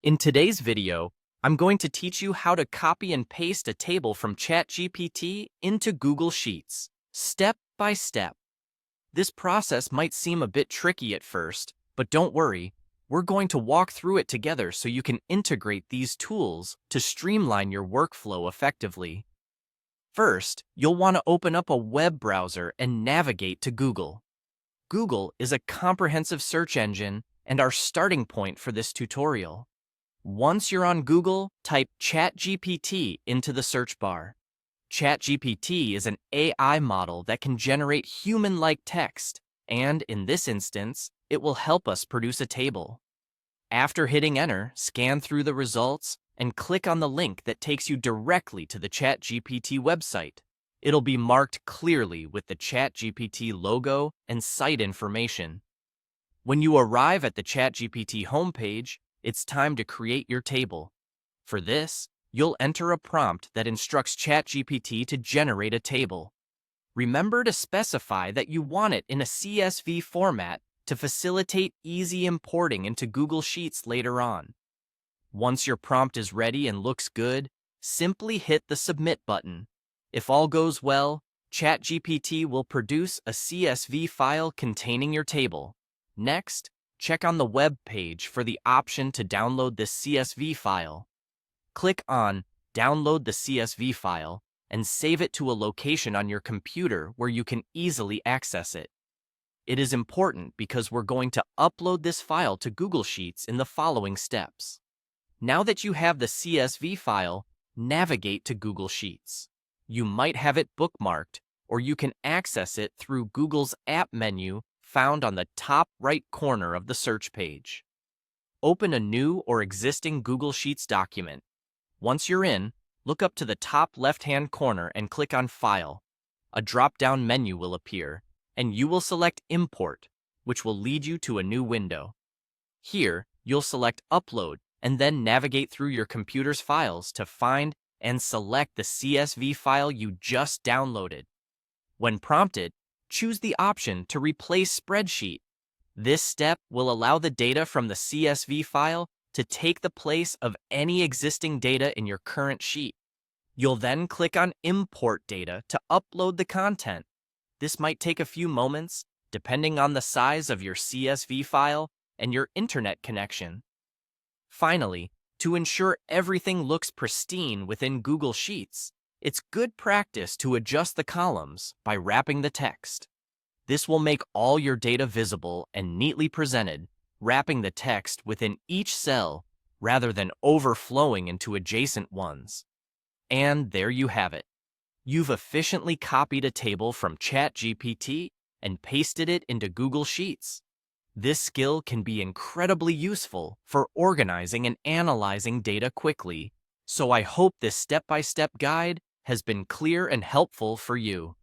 In today's video, I'm going to teach you how to copy and paste a table from ChatGPT into Google Sheets, step by step. This process might seem a bit tricky at first, but don't worry, we're going to walk through it together so you can integrate these tools to streamline your workflow effectively. First, you'll want to open up a web browser and navigate to Google. Google is a comprehensive search engine and our starting point for this tutorial. Once you're on Google, type ChatGPT into the search bar. ChatGPT is an AI model that can generate human-like text, and in this instance, it will help us produce a table. After hitting enter, scan through the results and click on the link that takes you directly to the ChatGPT website. It'll be marked clearly with the ChatGPT logo and site information. When you arrive at the ChatGPT homepage, it's time to create your table. For this, you'll enter a prompt that instructs ChatGPT to generate a table. Remember to specify that you want it in a CSV format to facilitate easy importing into Google Sheets later on. Once your prompt is ready and looks good, simply hit the Submit button. If all goes well, ChatGPT will produce a CSV file containing your table. Next, check on the web page for the option to download this CSV file. Click on Download the CSV file and save it to a location on your computer where you can easily access it. It is important because we're going to upload this file to Google Sheets in the following steps. Now that you have the CSV file, navigate to Google Sheets. You might have it bookmarked, or you can access it through Google's App menu found on the top right corner of the search page. Open a new or existing Google Sheets document. Once you're in, look up to the top left-hand corner and click on File. A drop-down menu will appear, and you will select Import, which will lead you to a new window. Here, you'll select Upload and then navigate through your computer's files to find and select the CSV file you just downloaded. When prompted, choose the option to replace spreadsheet. This step will allow the data from the CSV file to take the place of any existing data in your current sheet. You'll then click on Import Data to upload the content. This might take a few moments, depending on the size of your CSV file and your internet connection. Finally, to ensure everything looks pristine within Google Sheets, it's good practice to adjust the columns by wrapping the text. This will make all your data visible and neatly presented, wrapping the text within each cell rather than overflowing into adjacent ones. And there you have it. You've efficiently copied a table from ChatGPT and pasted it into Google Sheets. This skill can be incredibly useful for organizing and analyzing data quickly, so I hope this step-by-step guide has been clear and helpful for you.